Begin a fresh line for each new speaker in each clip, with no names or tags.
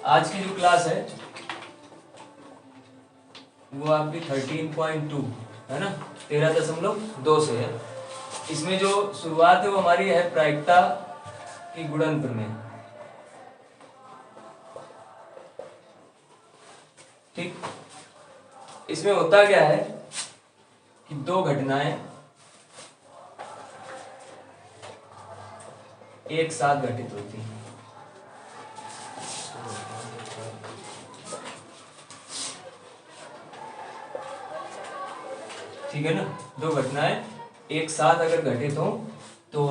आज की जो क्लास है वो आपकी 13.2 है ना, 13.2 से है। इसमें जो शुरुआत है वो हमारी है प्रायिकता की गुणन प्रमेय। ठीक, इसमें होता क्या है कि दो घटनाएं एक साथ घटित होती हैं। ठीक है ना, दो घटनाएं एक साथ अगर घटित हो तो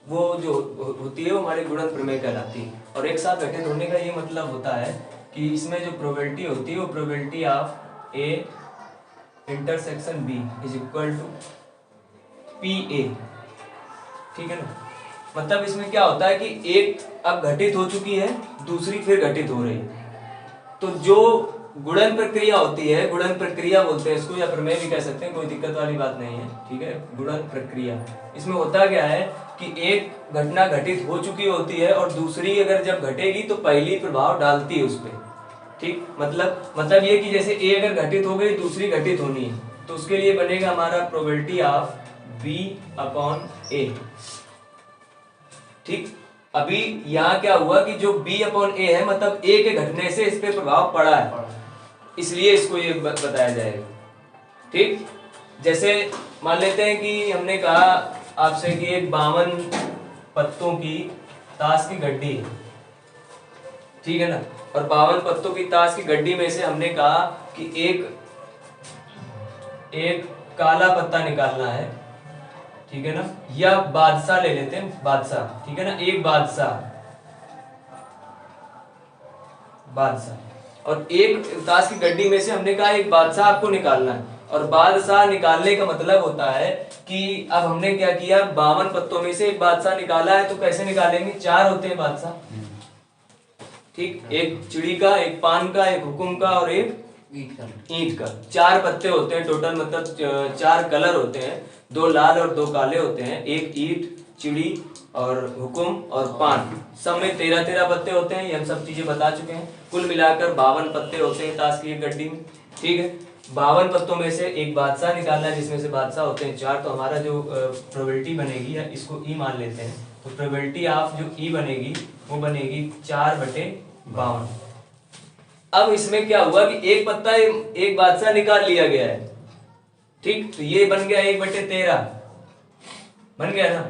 वो जो होती है वो हमारी गुणन प्रमेय कहलाती है। और एक साथ घटित होने का ये मतलब होता है कि इसमें जो प्रोबेबिलिटी होती है वो probability of A intersection B is equal to P A. ठीक है ना, मतलब इसमें क्या होता है कि एक अब घटित हो चुकी है, दूसरी फिर घटित हो रही है। तो जो गुणन प्रक्रिया होती है, गुणन प्रक्रिया बोलते हैं इसको या प्रमेय भी कह सकते हैं, कोई दिक्कत वाली बात नहीं है। ठीक है, गुणन प्रक्रिया, इसमें होता क्या है कि एक घटना घटित हो चुकी होती है और दूसरी अगर जब घटेगी तो पहली प्रभाव डालती है उस पर। ठीक, मतलब ये कि जैसे ए अगर घटित हो गई, दूसरी घटित होनी है, तो उसके लिए बनेगा हमारा प्रोबेबिलिटी ऑफ बी अपॉन ए। ठीक, अभी यहाँ क्या हुआ कि जो b अपॉन ए है, मतलब a के घटने से इस पे प्रभाव पड़ा है, इसलिए इसको ये बताया जाएगा। ठीक, जैसे मान लेते हैं कि हमने कहा आपसे कि एक 52 पत्तों की ताश की गड्डी है। ठीक है ना, और 52 पत्तों की ताश की गड्डी में से हमने कहा कि एक काला पत्ता निकालना है। ठीक है ना, या बादशाह ले लेते हैं, बादशाह। ठीक है ना, एक बादशाह और एक ताश की गड्डी में से हमने कहा एक बादशाह आपको निकालना है। और बादशाह निकालने का मतलब होता है कि अब हमने क्या किया, 52 पत्तों में से एक बादशाह निकाला है, तो कैसे निकालेंगे, 4 होते हैं बादशाह। ठीक, एक चिड़ी का, एक पान का, एक हुकुम का और एक ईंट का। 4 पत्ते होते हैं टोटल, मतलब 4 कलर होते हैं, 2 लाल और 2 काले होते हैं, एक ईंट, चिड़ी और हुकुम और पान, सब में 13-13 पत्ते होते हैं। ये हम सब चीजें बता चुके हैं। कुल मिलाकर 52 पत्ते होते हैं ताश की एक गड्डी में। ठीक है, 52 पत्तों में से एक बादशाह निकालना है, जिसमें से बादशाह होते हैं 4। तो हमारा जो प्रोबेबिलिटी बनेगी, या इसको ई मान लेते हैं, तो प्रोबेबिलिटी ऑफ जो ई बनेगी वो बनेगी 4/52। अब इसमें क्या हुआ कि एक पत्ता एक बादशाह निकाल लिया गया है। ठीक, तो ये बन गया 1/13 बन गया ना।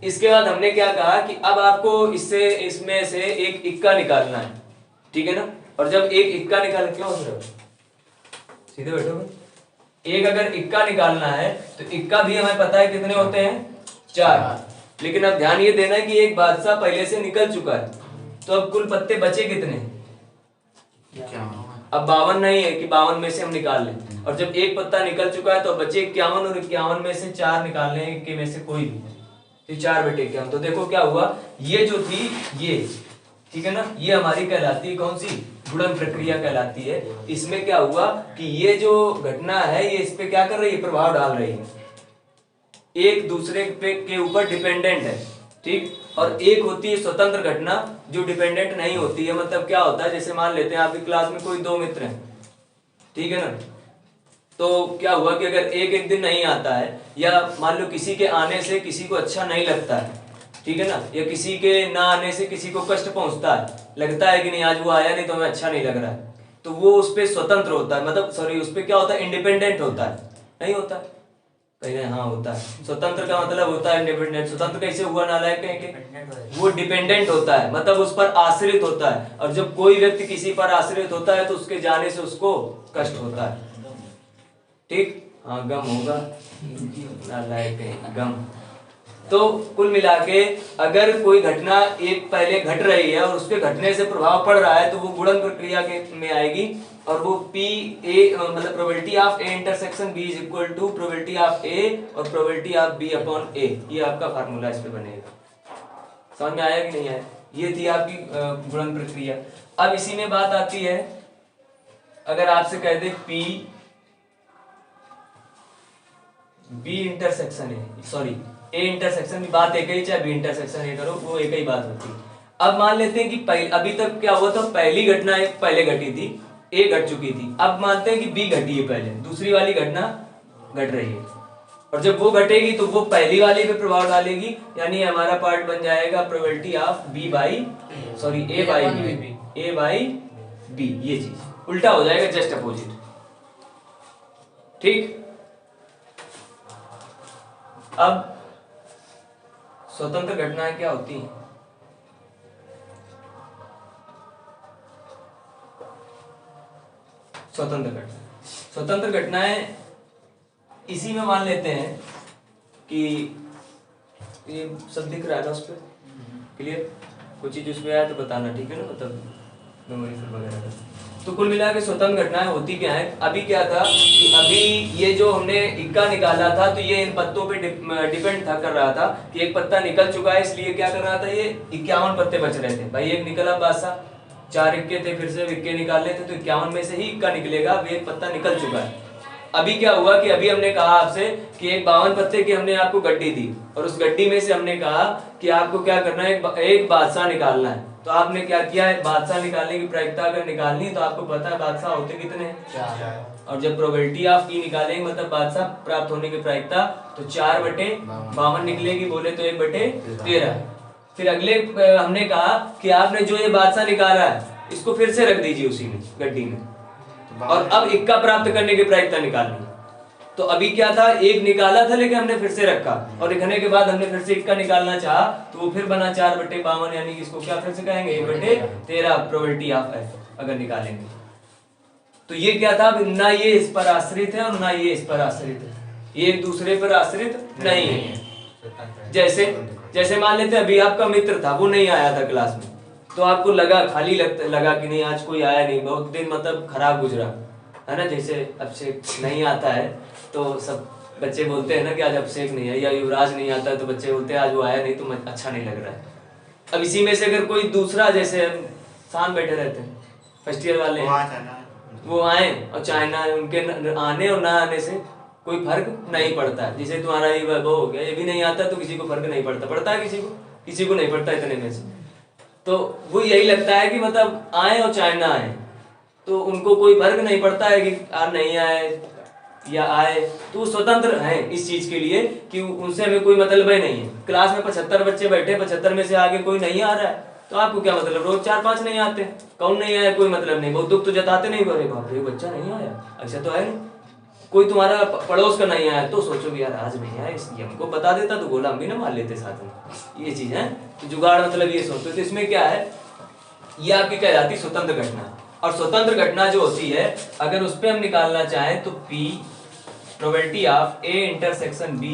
इसके बाद हमने क्या कहा कि अब आपको इसमें से एक इक्का निकालना है। ठीक है ना, और जब एक इक्का निकाल, क्यों हंस रहे हो, सीधे बैठो। एक अगर इक्का निकालना है तो इक्का भी हमें पता है कितने होते हैं, 4। लेकिन अब ध्यान ये देना है कि एक बादशाह पहले से निकल चुका है, तो अब कुल पत्ते बचे कितने, अब 52 नहीं है कि 52 में से हम निकाल लें। और जब एक पत्ता निकल चुका है तो बचे 51, और 51 में से 4 निकालने के में से कोई भी, तो 4/51। तो देखो क्या हुआ, ये जो थी ये, ठीक है ना, ये हमारी कहलाती है कौन सी, गुणन प्रक्रिया कहलाती है। इसमें क्या हुआ कि ये जो घटना है ये इस पे क्या कर रही है, प्रभाव डाल रही है, एक दूसरे पे के ऊपर डिपेंडेंट है। ठीक, और एक होती है स्वतंत्र घटना जो डिपेंडेंट नहीं होती है। मतलब क्या होता है, जैसे मान लेते हैं आपकी क्लास में कोई 2 मित्र हैं, ठीक है ना, तो क्या हुआ कि अगर एक दिन नहीं आता है, या मान लो किसी के आने से किसी को अच्छा नहीं लगता है, ठीक है ना, या किसी के ना आने से किसी को कष्ट पहुंचता है, लगता है कि नहीं आज वो आया नहीं तो हमें अच्छा नहीं लग रहा है, तो वो उस पर स्वतंत्र होता है, मतलब सॉरी उस पर क्या होता है, इंडिपेंडेंट होता है, नहीं होता है, कहीं हाँ होता है। स्वतंत्र का मतलब होता है इंडिपेंडेंट। स्वतंत्र कैसे हुआ, नालायक कहीं के, वो डिपेंडेंट होता है, मतलब उस पर आश्रित होता है। और जब कोई व्यक्ति किसी पर आश्रित होता है तो उसके जाने से उसको कष्ट होता है। ठीक, हाँ गम होगा, नालायक कहीं गम। तो कुल मिला के अगर कोई घटना एक पहले घट रही है और उसके घटने से प्रभाव पड़ रहा है तो वो गुणन प्रक्रिया के में आएगी, और वो पी ए मतलब probability of A intersection B is equal to probability of A और probability of B upon A. ये आपका फार्मूला इस पे बनेगा। समझ में आया कि नहीं आया, ये थी आपकी गुणन प्रक्रिया। अब इसी में बात आती है, अगर आपसे कह दे पी बी इंटरसेक्शन है, सॉरी ए इंटरसेक्शन की बात एक ही, चाहे बी इंटरसेक्शन ए करो वो एक ही बात होती है। अब मान लेते हैं कि अभी तक क्या हुआ था, पहली घटना एक पहले घटी थी, ए घट चुकी थी। अब मानते हैं कि बी घटी है पहले, दूसरी वाली घटना घट रही है, और जब वो घटेगी तो वो पहली वाली पे प्रभाव डालेगी, यानी हमारा पार्ट बन जाएगा probability of A by B. ये चीज उल्टा हो जाएगा, जस्ट अपोजिट। ठीक, अब स्वतंत्र घटनाएं क्या होती हैं? स्वतंत्र घटनाएं इसी में मान लेते हैं कि ये सब दिख रहा है ना उस पर, क्लियर? कुछ चीज उसमें आया तो बताना, ठीक है ना, मतलब मेमोरी फिर वगैरह का। तो कुल मिला के स्वतंत्र घटनाएं होती क्या है? अभी क्या था कि अभी ये जो हमने इक्का निकाला था तो ये इन पत्तों पे डिपेंड था, कर रहा था कि एक पत्ता निकल चुका है, इसलिए क्या कर रहा था, ये 51 पत्ते बच रहे थे। भाई एक निकला बादशाह, 4 इक्के थे, फिर से इक्के निकालने थे तो 51 में से ही इक्का निकलेगा। अब एक पत्ता निकल चुका है। अभी क्या हुआ कि अभी हमने कहा आपसे कि एक 52 पत्ते की हमने आपको गड्डी दी, और उस गड्डी में से हमने कहा कि आपको क्या करना है, एक बादशाह निकालना है। तो आपने क्या किया है, बादशाह निकालने की प्रायिकता अगर निकालनी तो आपको पता है बादशाह होते कितने हैं, 4। और जब प्रोबेबिलिटी ऑफ ई निकालेंगे मतलब बादशाह प्राप्त होने की प्रायिकता, तो 4/52 निकलेगी, बोले तो 1/13। फिर अगले हमने कहा कि आपने जो ये बादशाह निकाला है इसको फिर से रख दीजिए उसी में गड्डी में, और अब इक्का प्राप्त करने की प्रायिकता निकालनी। तो अभी क्या था, एक निकाला था लेकिन हमने फिर से रखा, और रखने के बाद हमने फिर से इक्का निकालना चाहा तो वो फिर बना 4/52, यानी कि इसको क्या फिर से कहेंगे 1/13 प्रोबेबिलिटी ऑफ एफ अगर निकालेंगे। तो ये क्या था, ना ये इस पर आश्रित है और ना ये इस पर आश्रित है, ये एक दूसरे पर आश्रित नहीं है। जैसे मान लेते अभी आपका मित्र था, वो नहीं आया था क्लास में, तो आपको लगा खाली लगा कि नहीं आज कोई आया नहीं, बहुत दिन मतलब खराब गुजरा है ना। जैसे अभिषेक नहीं आता है तो सब बच्चे बोलते हैं ना कि आज अभिषेक नहीं है, या युवराज नहीं आता है तो बच्चे बोलते हैं आज वो आया नहीं तो अच्छा नहीं लग रहा है। अब इसी में से अगर कोई दूसरा, जैसे शाम बैठे रहते हैं फर्स्ट ईयर वाले, वो आए और चाहे ना, उनके आने और ना आने से कोई फर्क नहीं पड़ता है। जैसे तुम्हारा ये वैभव हो गया, ये भी नहीं आता तो किसी को फर्क नहीं पड़ता, पड़ता है किसी को नहीं पड़ता इतने में से। तो वो यही लगता है कि मतलब आए और चाहे ना आए तो उनको कोई फर्क नहीं पड़ता है कि आप नहीं आए या आए, तो वो स्वतंत्र हैं इस चीज के लिए कि उनसे हमें कोई मतलब ही नहीं है। क्लास में 75 बच्चे बैठे, 75 में से आगे कोई नहीं आ रहा है तो आपको क्या मतलब, रोज 4-5 नहीं आते, कौन नहीं आया कोई मतलब नहीं, बहुत दुख तो जताते नहीं, अरे बाप रे बच्चा नहीं आया, अच्छा तो है नहीं। कोई तुम्हारा पड़ोस का नहीं आया तो सोचो भी यार आज नहीं आया, इसलिए हमको बता देता तो गोला हम भी ना मार लेते साथ में। ये चीज है तो जुगाड़ मतलब ये सोचते। तो इसमें क्या है, ये आपकी कहलाती स्वतंत्र घटना। और स्वतंत्र घटना जो होती है अगर उस पर हम निकालना चाहें तो P probability of A intersection B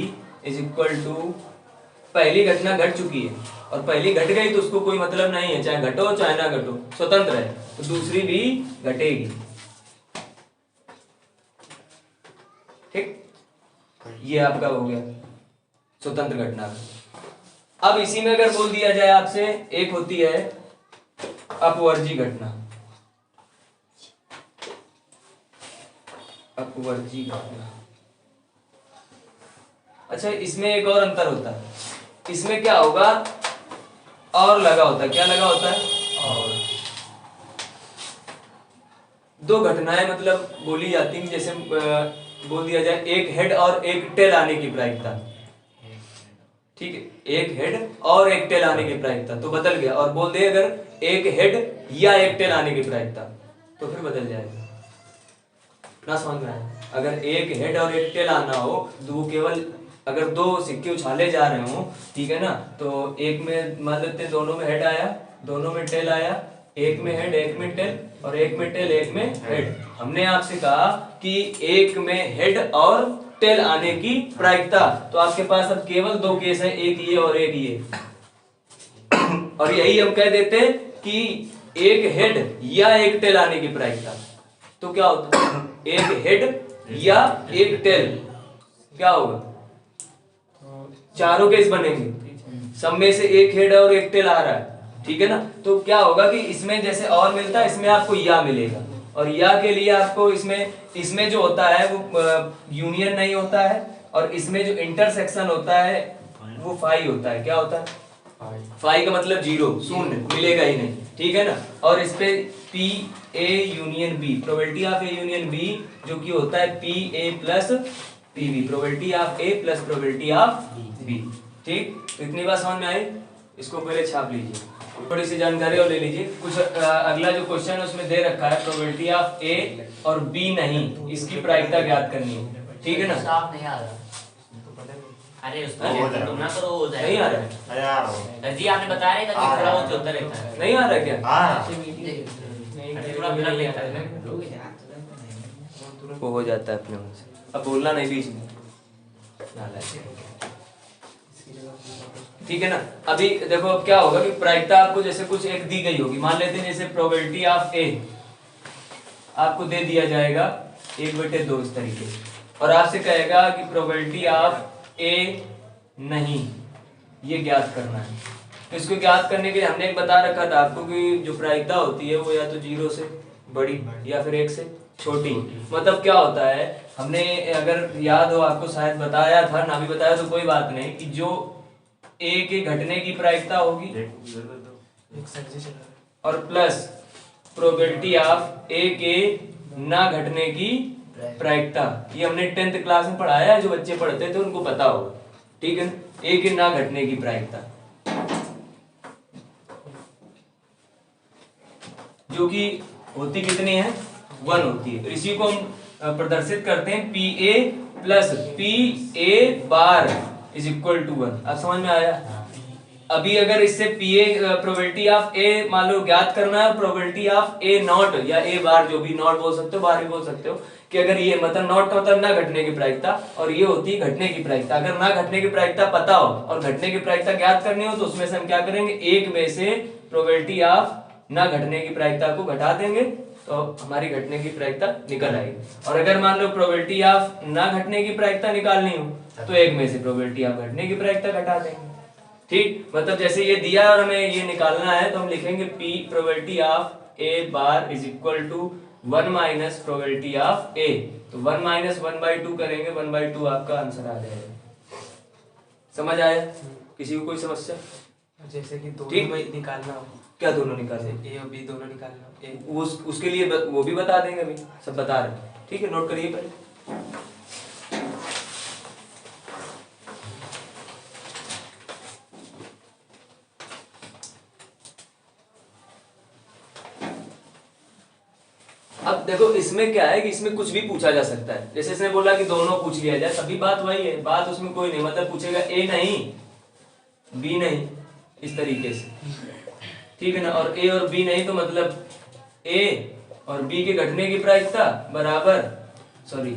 is equal to, पहली घटना घट चुकी है और पहली घट गई तो उसको कोई मतलब नहीं है, चाहे घटो चाहे ना घटो, स्वतंत्र है, तो दूसरी भी घटेगी। ठीक, ये आपका हो गया स्वतंत्र घटना का। अब इसी में अगर बोल दिया जाए आपसे, एक होती है अपवर्जी घटना। अपवर्जी घटना, अच्छा इसमें एक और अंतर होता है, इसमें क्या होगा, और लगा होता है, क्या लगा होता है, और दो घटनाएं मतलब बोली जाती हैं, जैसे बोल दिया जाए एक हेड और एक टेल आने की प्रायिकता, ठीक है, एक हेड और एक टेल आने की प्रायिकता, तो बदल गया। और बोल दे अगर एक हेड या एक टेल आने की प्रायिकता तो फिर बदल जाएगा ना, समझ में आया। अगर एक हेड और एक टेल आना हो तो वो केवल अगर दो सिक्के उछाले जा रहे हो, ठीक है ना, तो एक में मान लेते दोनों में हेड आया, दोनों में टेल आया, एक में हेड एक में टेल, और एक में टेल एक में हेड। हमने आपसे कहा कि एक में हेड और टेल आने की प्रायिकता, तो आपके पास अब केवल दो केस है, एक ये और एक ये। और यही हम कह देते कि एक हेड या एक टेल आने की प्रायिकता, तो क्या होता है, एक हेड या एक टेल क्या होगा, चारों केस बनेंगे, सब में से एक हेड और एक टेल आ रहा है, ठीक है ना। तो क्या होगा कि इसमें जैसे और मिलता है, इसमें आपको या मिलेगा, और या के लिए आपको इसमें जो होता है वो यूनियन नहीं होता है, और इसमें जो इंटरसेक्शन होता है वो फाई होता है। क्या होता है, फाई का मतलब जीरो, शून्य मिलेगा ही नहीं, ठीक है ना। और इस पे P A union B, probability of A union B जो कि होता है P A plus P B, probability of A plus probability of B. ठीक, तो इतनी बात समझ में आई। इसको पहले छाप लीजिए, थोड़ी सी जानकारी और ले लीजिए। कुछ अगला जो क्वेश्चन है उसमें दे रखा है प्रोबेबिलिटी ऑफ ए और बी नहीं, इसकी प्रायिकता ज्ञात करनी है, ठीक है ना।
साफ नहीं आ रहा। अरे उसको तुम ना करो, हो जाएगा।
नहीं आ रहा है
जी, आपने बताया था कि थोड़ा बहुत चलता रहता है।
नहीं आ रहा है क्या?
अरे थोड़ा मिला लेता है।
वो हो जाता है अपने मन से, अब बोलना नहीं बीच में, ठीक है ना। अभी देखो अब क्या होगा कि प्रायिकता आपको जैसे कुछ एक दी गई होगी, मान लेते हैं जैसे प्रोबेबिलिटी ऑफ ए आपको दे दिया जाएगा 1/2 इस तरीके से, और आपसे कहेगा कि प्रोबेबिलिटी ऑफ ए नहीं, ये ज्ञात करना है। तो इसको ज्ञात करने के लिए हमने एक बता रखा था आपको कि जो प्रायिकता होती है वो या तो 0 से बड़ी या फिर 1 से छोटी। मतलब क्या होता है, हमने अगर याद हो आपको शायद बताया था, ना भी बताया तो कोई बात नहीं, कि जो ए के घटने की प्रायिकता होगी और प्लस प्रोबेबिलिटी ऑफ ए के ना घटने की प्रायिकता, ये हमने 10th क्लास में पढ़ाया है, जो बच्चे पढ़ते थे उनको पता होगा, ठीक है। ए के ना घटने की प्रायिकता जो कि होती कितनी है, 1 होती है। तो इसी को हम प्रदर्शित करते हैं P A plus P A bar is equal to 1। अब समझ में आया। अभी अगर इससे P A probability of A मान लो ज्ञात करना है, प्रोबेबिलिटी ऑफ ए नॉट या ए बार, जो भी नॉट बोल सकते हो, बार भी बोल सकते हो, कि अगर ये मतलब नॉट का मतलब ना घटने की प्रायिकता और ये होती है घटने की प्रायिकता। अगर ना घटने की प्रायिकता पता हो और घटने की प्रायिकता ज्ञात करनी हो तो उसमें से हम क्या करेंगे, एक में से प्रोबेबिलिटी ऑफ ना घटने की प्रायिकता को घटा देंगे तो हमारी घटने की प्रायिकता निकल आएगी। और अगर मान लो प्रोबेबिलिटी ऑफ ना घटने की प्रायिकता निकालनी हो तो एक में से प्रोबेबिलिटी ऑफ घटने की प्रायिकता घटा देंगे। ठीक, मतलब जैसे ये दिया और हमें ये निकालना है तो हम लिखेंगे P probability of A bar is equal to 1 minus probability of A. तो 1 माइनस 1/2 करेंगे, 1/2 आपका आंसर आ जाएगा। समझ आया? किसी को कोई समस्या?
जैसे कि दोनों में निकालना हो,
क्या दोनों निकालना?
ए और बी दोनों निकालना हो,
उसके लिए वो भी बता देंगे, अभी सब बता रहे हैं, ठीक है। नोट करिए पहले। अब देखो इसमें क्या है कि इसमें कुछ भी पूछा जा सकता है। जैसे इसने बोला कि दोनों पूछ लिया जाए, सभी बात वही है, बात उसमें कोई नहीं, मतलब पूछेगा ए नहीं बी नहीं, इस तरीके से, ठीक है ना। और ए और बी नहीं तो मतलब ए और बी के घटने की प्रायिकता बराबर, सॉरी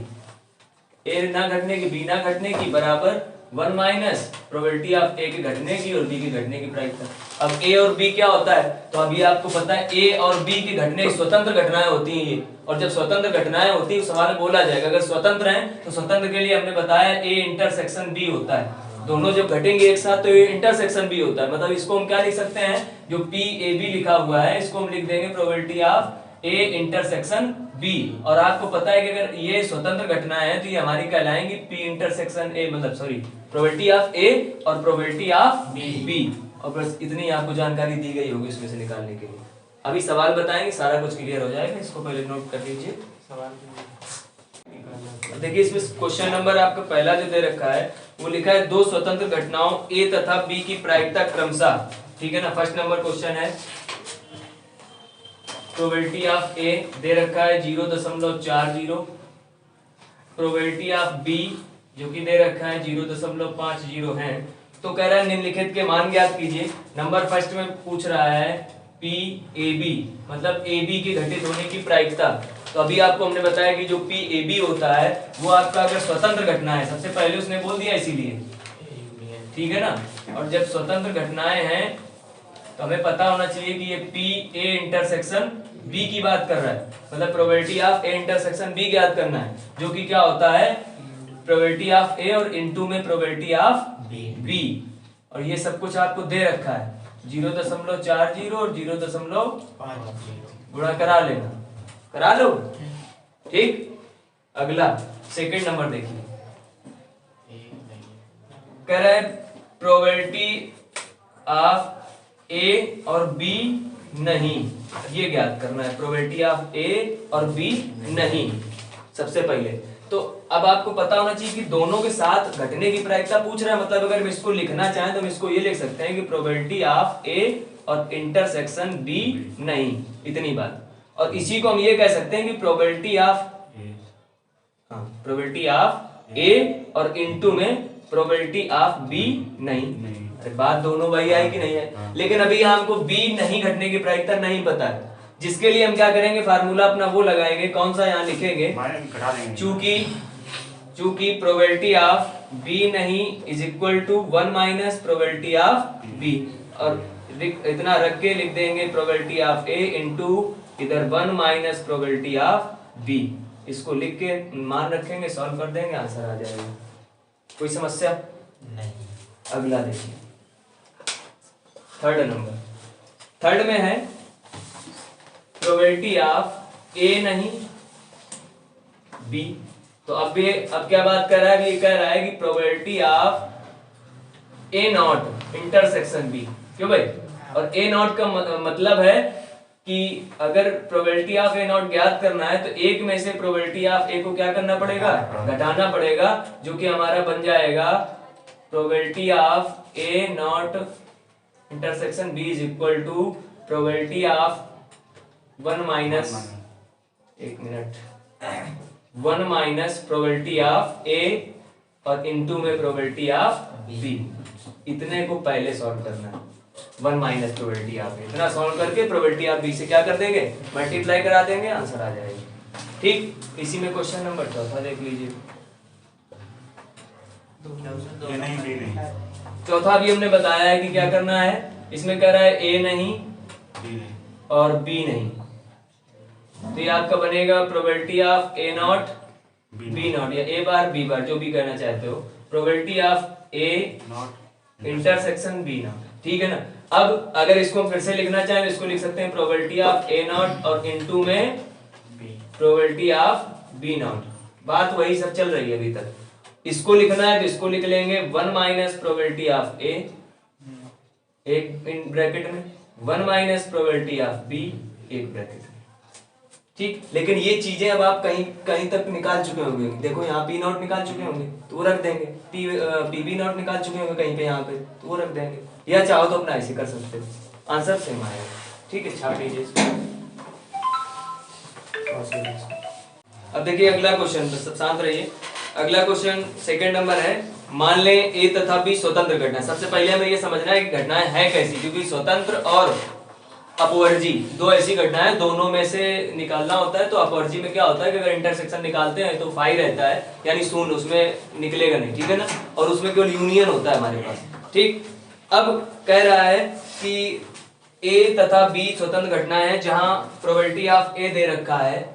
ए ना घटने की बी ना घटने की बराबर 1 माइनस प्रोबेबिलिटी ऑफ ए के घटने की और बी के घटने की प्रायिकता। अब ए और बी क्या होता है तो अभी आपको पता है, ए और बी की घटने स्वतंत्र घटनाएं होती हैं ये, और जब स्वतंत्र घटनाएं होती है सवाल में बोला जाएगा अगर स्वतंत्र हैं तो स्वतंत्र के लिए हमने बताया ए इंटरसेक्शन बी होता है। दोनों जब घटेंगे एक साथ तो ये इंटरसेक्शन बी होता है। मतलब इसको हम क्या लिख सकते हैं, जो पी ए बी लिखा हुआ है इसको हम लिख देंगे probability of A intersection B. और आपको पता है कि अगर ये स्वतंत्र घटनाएं हैं तो ये हमारी कहलाएंगी पी इंटरसेक्शन ए, मतलब सॉरी प्रोबेबिलिटी ऑफ ए और प्रोबेबिलिटी ऑफ बी। और बस इतनी आपको जानकारी दी गई होगी इसमें से निकालने के लिए। अभी सवाल बताएंगे, सारा कुछ क्लियर हो जाएगा, इसको पहले नोट कर लीजिए। देखिए इसमें क्वेश्चन नंबर आपका पहला जो दे रखा है वो लिखा है दो स्वतंत्र घटनाओं ए तथा बी की प्रायिकता क्रमशः, ठीक है ना। फर्स्ट नंबर क्वेश्चन है, प्रोबेबिलिटी ऑफ ए दे रखा है 0.40, प्रोबेबिलिटी ऑफ बी जो कि दे रखा है 0.50 है। तो कह रहा है निम्नलिखित के मान ज्ञात कीजिए। नंबर फर्स्ट में पूछ रहा है पी ए बी, मतलब ए बी के घटित होने की प्रायिकता। तो अभी आपको हमने बताया कि जो पी ए बी होता है वो आपका अगर स्वतंत्र घटना है, सबसे पहले उसने बोल दिया इसीलिए, ठीक है ना। और जब स्वतंत्र घटनाएं हैं तो हमें पता होना चाहिए कि ये पी ए इंटरसेक्शन बी की बात कर रहा है, मतलब probability of A intersection B ज्ञात करना है, जो कि क्या होता है प्रोबेबिलिटी ऑफ ए और इनटू में प्रोबेबिलिटी ऑफ बी। और ये सब कुछ आपको दे रखा है 0.40 और 0.5 गुणा करा लेना, करा लो, ठीक। अगला सेकंड नंबर देखिए, कह रहा है प्रोबेबिलिटी ऑफ ए और बी नहीं, ये ज्ञात करना है, प्रोबेबिलिटी ऑफ ए और बी नहीं सबसे पहले। तो अब आपको पता होना चाहिए कि दोनों के साथ घटने की प्रायिकता पूछ रहा है, मतलब अगर हम इसको लिखना चाहें तो हम इसको ये लिख सकते हैं कि प्रोबेबिलिटी ऑफ ए और इंटरसेक्शन बी नहीं, इतनी बात। और इसी को हम ये कह सकते हैं कि probability of probability of A और इनटू में प्रोबेबिलिटी ऑफ बी नहीं। अरे बात दोनों वही आई कि नहीं है, लेकिन अभी यहाँ हमको बी नहीं घटने की प्रायिकता नहीं पता है, जिसके लिए हम क्या करेंगे, फार्मूला अपना वो लगाएंगे, कौन सा यहाँ लिखेंगे, चूंकि प्रोबेबिलिटी ऑफ बी नहीं is equal to 1 minus probability of B, और इतना रख के लिख देंगे प्रोबेबिलिटी ऑफ ए इनटू इधर 1 माइनस प्रोबेबिलिटी ऑफ बी। इसको लिख के मान रखेंगे, सॉल्व कर देंगे, आंसर आ जाएगा। कोई समस्या
नहीं।
अगला देखिए, थर्ड नंबर, थर्ड में है प्रोबेबिलिटी ऑफ ए नहीं बी। तो अब क्या बात कर रहा है, ये कह रहा है कि probability of A not intersection B, क्यों भाई, और ए नॉट का मतलब है कि अगर प्रोबेबिलिटी ऑफ ए नॉट ज्ञात करना है तो एक में से प्रोबेबिलिटी ऑफ ए को क्या करना पड़ेगा, घटाना पड़ेगा, जो कि हमारा बन जाएगा probability of A not intersection B is equal to probability of 1 minus 1 minus probability of A और इनटू में प्रोबेबिलिटी ऑफ बी। इतने को पहले सॉल्व करना है, 1 माइनस प्रोबेबिलिटी ऑफ ए, इतना सॉल्व करके प्रोबेबिलिटी ऑफ बी से क्या कर देंगे, मल्टीप्लाई करा देंगे, आंसर आ जाएगा। ठीक, इसी में क्वेश्चन नंबर चौथा देख लीजिए। चौथा भी हमने बताया है कि क्या करना है, इसमें कह रहा है ए नहीं और बी नहीं, तो ये आपका बनेगा probability of A not be not, या ए बार बी बार, जो भी कहना चाहते हो, probability of A intersection B not, ठीक है ना। अब अगर इसको हम फिर से लिखना चाहें तो इसको लिख सकते हैं प्रोबेबिलिटी ऑफ ए नॉट और इनटू में प्रोबेबिलिटी ऑफ बी नॉट। बात वही सब चल रही है अभी तक। इसको लिखना है तो इसको लिख लेंगे 1 माइनस प्रोबेबिलिटी ऑफ ए, एक इन ब्रैकेट में, 1 माइनस प्रोबेबिलिटी ऑफ बी, एक ब्रैकेट में। ठीक, लेकिन ये चीजें अब आप कहीं तक निकाल चुके होंगे, देखो यहाँ पी नॉट निकाल चुके होंगे तो वो रख देंगे, पी बी नॉट निकाल चुके होंगे कहीं पे यहाँ पे तो वो रख देंगे, या चाहो तो अपना ऐसे कर सकते हो, आंसर सेम आएगा। ठीक है, छाप लीजिए इसको। अब देखिए अगला क्वेश्चन, सब शांत रहिए। अगला क्वेश्चन सेकंड नंबर है, मान लें ए तथा बी स्वतंत्र घटना। सबसे पहले हमें ये समझना है कि घटनाएं हैं कैसी, क्योंकि स्वतंत्र और अपवर्जी दो ऐसी घटनाएं, दोनों में से निकालना होता है। तो अपवर्जी में क्या होता है कि अगर इंटरसेक्शन निकालते हैं तो फाई रहता है, यानी शून्य, उसमें निकलेगा नहीं, ठीक है ना, और उसमें केवल यूनियन होता है हमारे पास। ठीक, अब कह रहा है कि ए तथा बी स्वतंत्र घटनाएं हैं जहां प्रोबेबिलिटी ऑफ ए दे रखा है,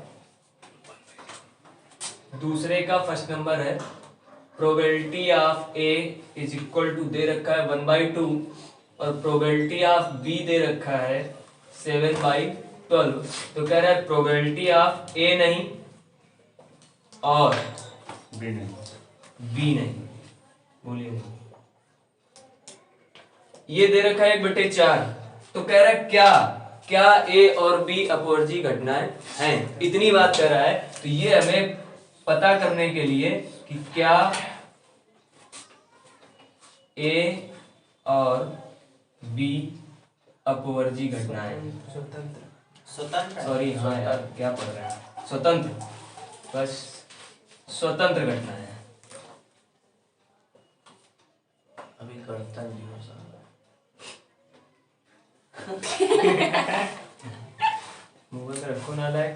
दूसरे का फर्स्ट नंबर है, probability of A is equal to दे रखा है 1/2 और प्रोबेबिलिटी ऑफ बी दे रखा है 7/12। तो कह रहा है प्रोबेबिलिटी ऑफ ए नहीं और बी नहीं, बोलिए नहीं, ये दे रखा है 1/4। तो कह रहा है क्या ए और बी अपवर्जी घटनाएं हैं, इतनी बात कर रहा है। तो ये हमें पता करने के लिए कि क्या ए और बी अपवर्जी घटनाएं,
स्वतंत्र,
सॉरी हाँ यार क्या पढ़ रहे हैं, स्वतंत्र, बस स्वतंत्र घटनाएं हैं।
अभी करता नहीं हो सकता।
रखो ना लायक।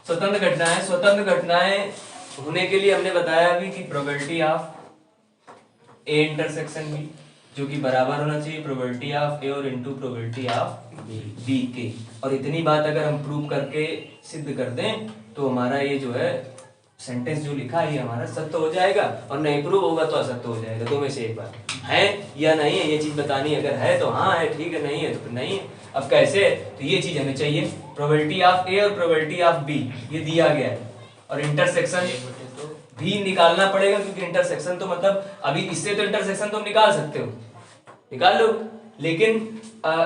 स्वतंत्र घटनाएं होने के लिए हमने बताया अभी कि probability of A intersection B, जो कि बराबर होना चाहिए प्रोबेबिलिटी ऑफ ए और इनटू प्रोबेबिलिटी ऑफ बी के। और इतनी बात अगर हम प्रूव करके सिद्ध कर दें तो हमारा ये जो है सेंटेंस जो लिखा है ये हमारा सत्य हो जाएगा, और नहीं प्रूव होगा तो असत्य हो जाएगा। दो में से एक बात है या नहीं है, ये चीज बतानी। अगर है तो हाँ है, ठीक है, नहीं है तो फिर नहीं है। अब कैसे, तो ये चीज हमें चाहिए, प्रोबेबिलिटी ऑफ ए और प्रोबेबिलिटी ऑफ बी ये दिया गया है, और इंटरसेक्शन भी निकालना पड़ेगा, क्योंकि इंटरसेक्शन तो मतलब अभी इससे तो इंटरसेक्शन तुम निकाल सकते हो, निकाल लो, लेकिन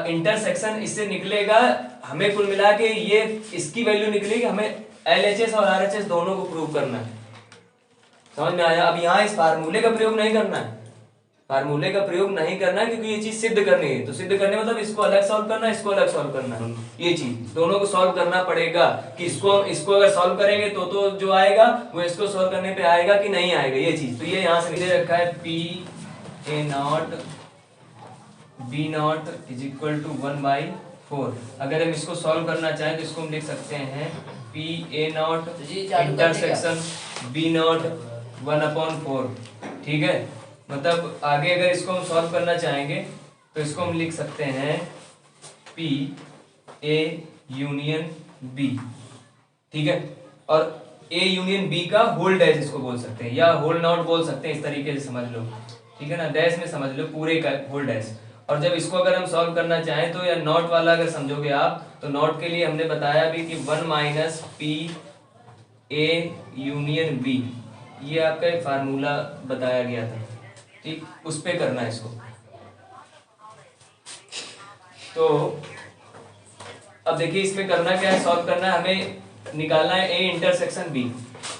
इंटरसेक्शन इससे निकलेगा, हमें कुल मिला के ये इसकी वैल्यू निकलेगी, हमें LHS और RHS दोनों को प्रूव करना है। समझ में आया? अब यहाँ इस फार्मूले का प्रयोग नहीं करना है, फार्मूले का प्रयोग नहीं करना है, क्योंकि ये चीज सिद्ध करनी है। तो सिद्ध करने मतलब इसको अलग सॉल्व करना है, इसको अलग सॉल्व करना है, ये चीज दोनों को सॉल्व करना पड़ेगा कि इसको अगर सॉल्व करेंगे तो जो आएगा वो इसको सॉल्व करने पे आएगा कि नहीं आएगा, ये चीज। तो ये यहाँ से दे रखा है PA0 B0 is equal to 1/4। अगर हम इसको सॉल्व करना चाहें तो इसको हम लिख सकते हैं PA0 इंटरसेक्शन B0 1/4। ठीक है, मतलब आगे अगर इसको हम सॉल्व करना चाहेंगे तो इसको हम लिख सकते हैं PA यूनियन B। ठीक है, और A यूनियन B का होल डैश इसको बोल सकते हैं, या होल नॉट बोल सकते हैं, इस तरीके से समझ लो। ठीक है ना, डैश में समझ लो पूरे का होल डैश। और जब इसको अगर हम सॉल्व करना चाहें तो या नॉट वाला अगर समझोगे आप, तो नॉट के लिए हमने बताया भी कि 1 - PA यूनियन B, ये आपका एक फार्मूला बताया गया था। ठीक, उस पे करना है इसको। तो अब देखिए इसमें करना क्या है, सॉल्व करना है, हमें निकालना है A इंटरसेक्शन B।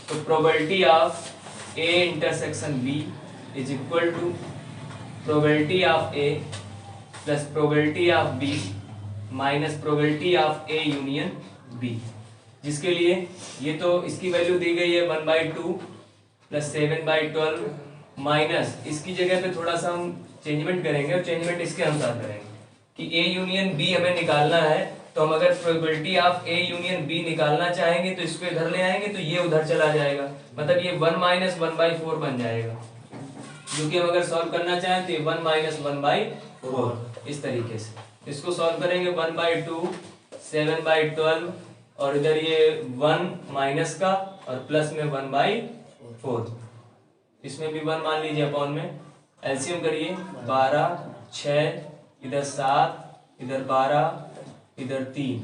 तो probability of A intersection B is equal to probability of A plus probability of B minus probability of A union B, जिसके लिए ये तो इसकी वैल्यू दी गई है 1/2 प्लस 7/12 माइनस इसकी जगह पे थोड़ा सा हम चेंजमेंट करेंगे, और चेंजमेंट इसके अनुसार करेंगे कि A यूनियन B हमें निकालना है। तो हम अगर probability of A union B निकालना चाहेंगे तो इसको इधर ले आएंगे, तो ये उधर चला जाएगा, मतलब ये 1 - 1/4 बन जाएगा, जो कि हम अगर सॉल्व करना चाहें तो ये 1 - 1/4 इस तरीके से। इसको सॉल्व करेंगे 1/2 7/12, और इधर ये 1 माइनस का और प्लस में 1/4, इसमें भी 1 मान लीजिए अपॉन में। एलसीएम करिए 12 6, इधर 7, इधर 12, इधर 3,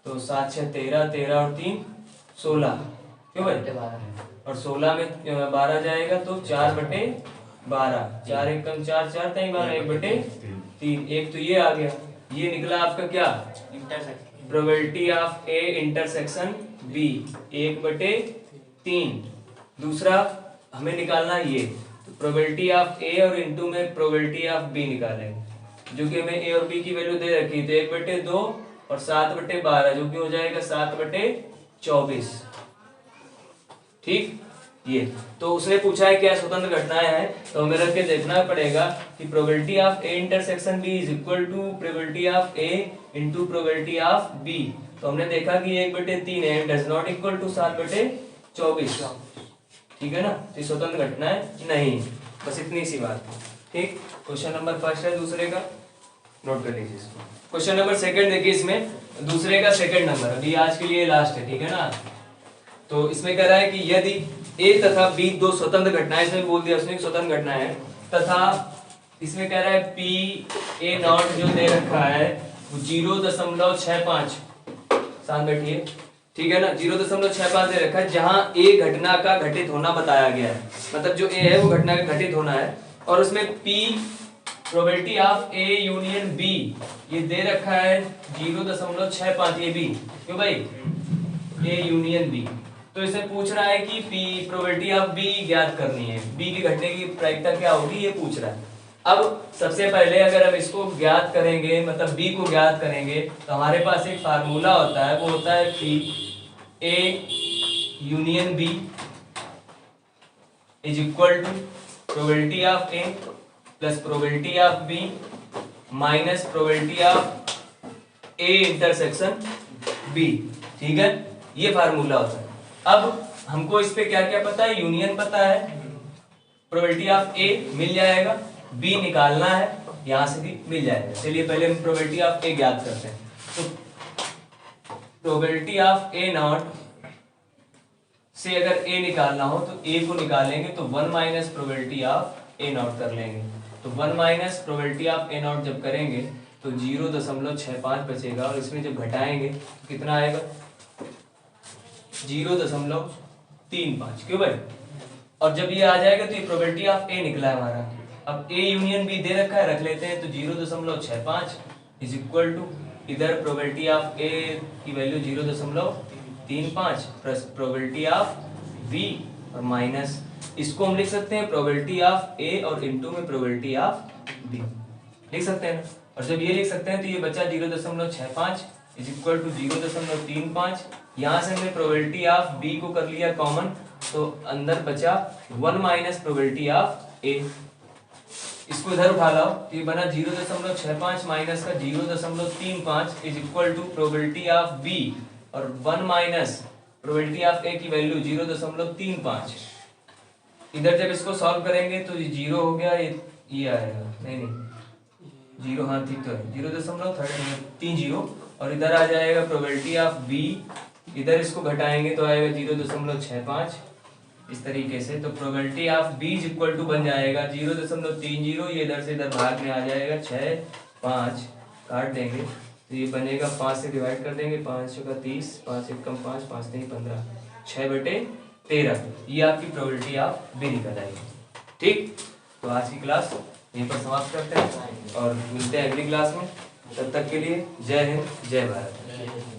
तो 7 6 13, 13 और 3 16, क्यों भाई? और 16 में 12 जाएगा तो 4/12, 4 एकम 4 4 3 12 1/3, एक तो ये आ गया। ये निकला आपका क्या, probability of A intersection B 1/3। दूसरा हमें निकालना है ये, तो प्रोबेबिलिटी ऑफ A और इनटू में प्रोबेबिलिटी ऑफ B निकालेंगे, जो कि हमें A और B की वैल्यू दे रखी है, तो 1/2 और 7/12, जो कि हो जाएगा 7/24। ठीक, ये तो उसने पूछा है क्या स्वतंत्र घटनाएं हैं, तो हमें रख के देखना पड़ेगा कि probability of A intersection B is equal to probability of A into probability of B। तो हमने देखा कि 1/3 है, डज नॉट इक्वल टू 7/24। ठीक है ना, तो स्वतंत्र घटनाएं नहीं, बस इतनी सी बात है। ठीक, क्वेश्चन नंबर फर्स्ट है दूसरे का, नोट कर लीजिए इसको। क्वेश्चन नंबर सेकंड देखिए, इसमें दूसरे का सेकंड नंबर, अभी आज के लिए लास्ट है। ठीक है ना, तो इसमें कह रहा है कि यदि A तथा B दो स्वतंत्र घटनाएं, इसमें बोल दिया उसने स्वतंत्र घटनाएं है, तथा इसमें कह रहा है PA0 जो दे रखा है वो 0.65, साथ बैठिए, ठीक है ना, 0.65 दे रखा है, जहां A घटना का घटित होना बताया गया है, मतलब जो A है वो घटना का घटित होना है, और उसमें P probability of A union B ये दे रखा है 0.65, ये B, क्यों भाई, A यूनियन B। तो इसे पूछ रहा है कि P प्रोबेबिलिटी ऑफ B ज्ञात करनी है, B की घटने की प्रायिकता क्या होगी, ये पूछ रहा है। अब सबसे पहले अगर हम इसको ज्ञात करेंगे, मतलब B को ज्ञात करेंगे, तो हमारे पास एक फार्मूला होता है, वो होता है कि A union B is equal to probability of A plus probability of B minus probability of A intersection B। ठीक है, ये फार्मूला होता है। अब हमको इस पे क्या क्या पता है, यूनियन पता है, प्रोबेबिलिटी ऑफ A मिल जाएगा, B निकालना है, यहां से भी मिल जाएगा। चलिए पहले हम प्रोबेबिलिटी ऑफ A ज्ञात करते हैं। तो प्रोबेबिलिटी ऑफ A0 से अगर A निकालना हो तो A को निकालेंगे तो 1 माइनस प्रोबेबिलिटी ऑफ A0 कर लेंगे, तो 1 माइनस प्रोबेबिलिटी ऑफ A0 जब करेंगे तो 0.65 बचेगा, और इसमें जब घटाएंगे तो कितना आएगा, 0.35, क्यों भाई, और जब ये आ जाएगा तो ये प्रोबेबिलिटी ऑफ A निकला है हमारा। अब ए यूनियन बी दे रखा है, रख लेते हैं। तो 0.65 इज इक्वल टू, इधर प्रोबेबिलिटी ऑफ ए की value 0.35 plus probability of B और माइनस, इसको हम लिख सकते हैं प्रोबेबिलिटी ऑफ ए और इनटू में प्रोबेबिलिटी ऑफ बी लिख सकते हैं ना। और जब ये लिख सकते हैं तो ये बचा 0.65 इज इक्वल टू 0.35। यहाँ से हमने प्रोबेबिलिटी ऑफ बी को कर लिया कॉमन, तो अंदर बचा 1 माइनस प्रोबेबिलिटी ऑफ ए। इसको इधर उठा लाओ तो ये बना 0.65 माइनस का 0.35 is equal to probability of B और 1 माइनस प्रोबेबिलिटी ऑफ ए की वैल्यू 0.35। इधर जब इसको सॉल्व करेंगे तो 0 हो गया, ये आएगा, नहीं 0, हाँ ठीक तो है, 0.30 और इधर आ जाएगा प्रोबेबिलिटी ऑफ बी, इधर इसको घटाएंगे तो आएगा 0.65 इस तरीके से। तो probability of B is equal to बन जाएगा 0.30, ये इधर से इधर भाग में आ जाएगा 6, 5 काट देंगे तो ये बनेगा 5 से डिवाइड कर देंगे, 5 का 30, 5 1 कम 5, 5 नहीं 15, 6/13। ये आपकी प्रोबेबिलिटी ऑफ बी निकल आएगी। ठीक, तो आज की क्लास यहीं पर समाप्त करते हैं और मिलते हैं अगली क्लास में। तब तक के लिए जय हिंद, जय भारत।